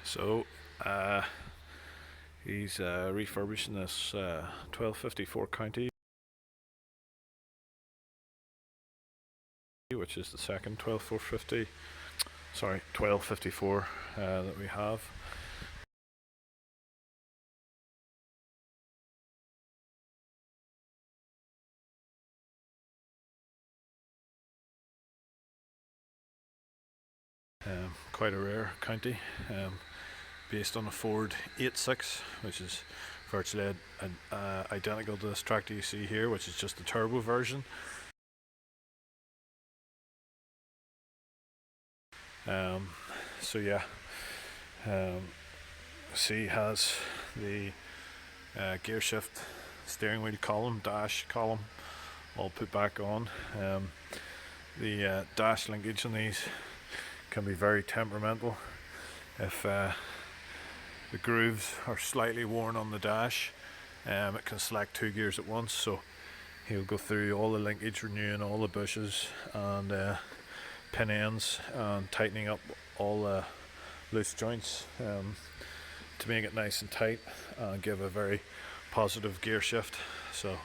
So he's refurbishing this 1254 County, which is the second 12450. Sorry, 1254 that we have. Quite a rare County, based on a Ford 86, which is virtually identical to this tractor you see here, which is just the turbo version. So yeah, see, has the gear shift, steering wheel column, dash column, all put back on. The dash linkage on these can be very temperamental. If the grooves are slightly worn on the dash, it can select two gears at once, so he'll go through all the linkage, renewing all the bushes and pin ends, and tightening up all the loose joints to make it nice and tight and give a very positive gear shift. So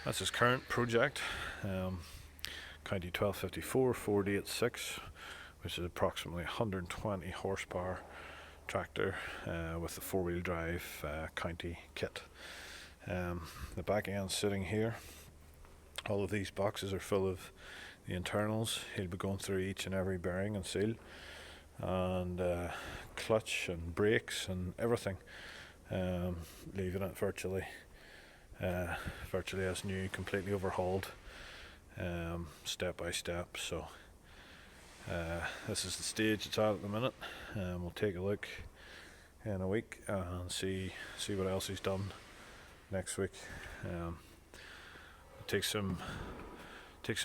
that's his current project. County 1254 Ford 86, which is approximately 120 horsepower tractor with the four-wheel drive County kit. The back end sitting here. All of these boxes are full of the internals. He'll be going through each and every bearing and seal, and clutch and brakes and everything, leaving it virtually as new, completely overhauled, step by step. So this is the stage it's at the minute. We'll take a look in a week and see what else he's done next week. It takes him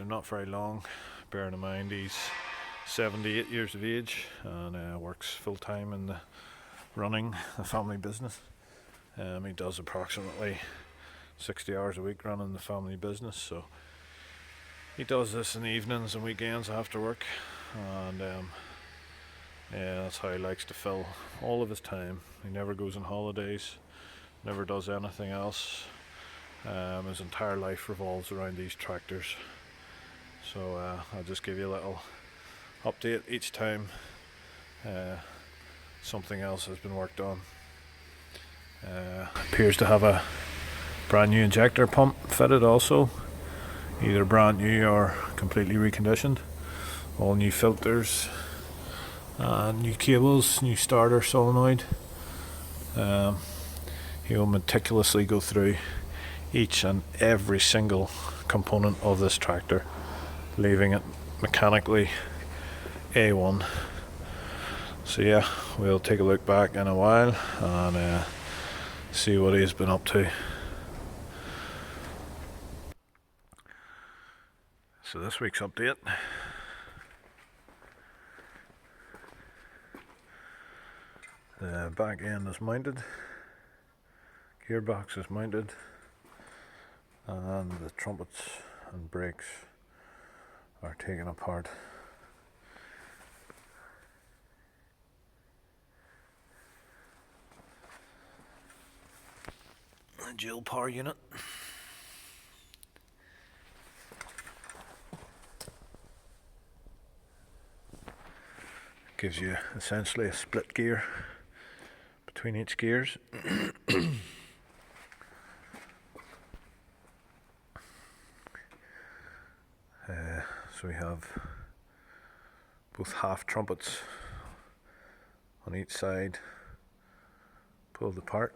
not very long, bearing in mind he's 78 years of age and works full time in running the family business. He does approximately 60 hours a week running the family business, so he does this in the evenings and weekends after work, and yeah, that's how he likes to fill all of his time. He never goes on holidays, never does anything else. His entire life revolves around these tractors. So I'll just give you a little update each time something else has been worked on. Appears to have a brand new injector pump fitted also, either brand new or completely reconditioned. All new filters, new cables, new starter solenoid. He'll meticulously go through each and every single component of this tractor, leaving it mechanically A1. So yeah, we'll take a look back in a while and see what he's been up to. So this week's update. The back end is mounted, gearbox is mounted, and the trumpets and brakes are taken apart. The dual power unit. Gives you essentially a split gear between each gears. So we have both half trumpets on each side pulled apart.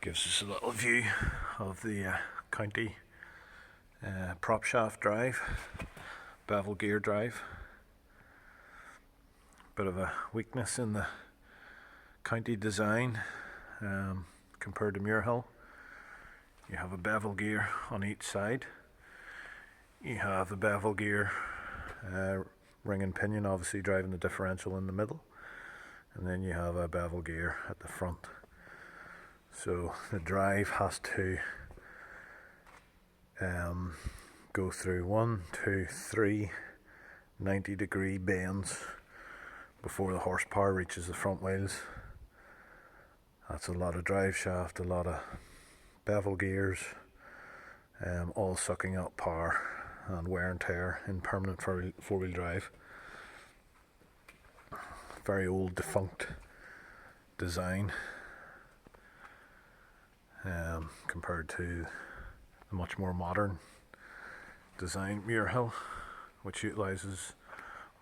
Gives us a little view of the County prop shaft drive, bevel gear drive. Bit of a weakness in the County design compared to Muirhill. You have a bevel gear on each side. You have a bevel gear ring and pinion, obviously driving the differential in the middle, and then you have a bevel gear at the front. So the drive has to go through 1, 2, 3 90-degree bends before the horsepower reaches the front wheels. That's a lot of drive shaft, a lot of bevel gears, all sucking up power and wear and tear in permanent four-wheel drive. Very old, defunct design compared to the much more modern design Muirhill, which utilises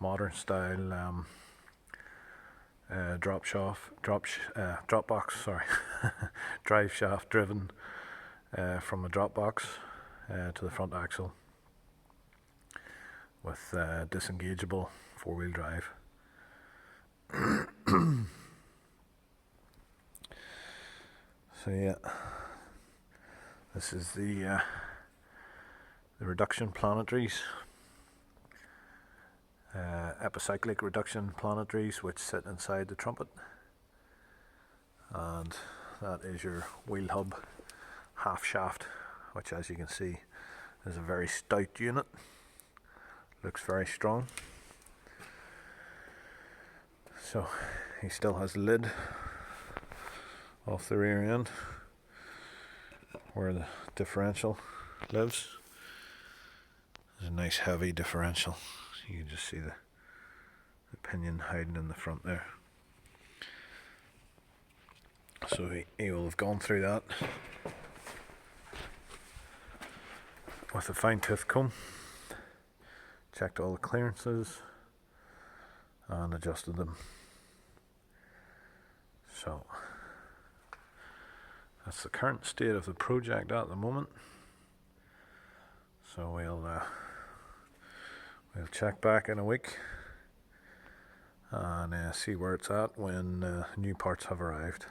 modern style drop box, sorry, drive shaft driven from a drop box to the front axle with disengageable four-wheel drive. So yeah, this is the reduction planetaries, epicyclic reduction planetaries, which sit inside the trumpet, and that is your wheel hub half shaft, which, as you can see, is a very stout unit. Looks very strong. So he still has the lid off the rear end where the differential lives. There's a nice heavy differential. You can just see the pinion hiding in the front there. So he will have gone through that with a fine tooth comb, checked all the clearances and adjusted them. So that's the current state of the project at the moment. So we'll check back in a week and see where it's at when new parts have arrived.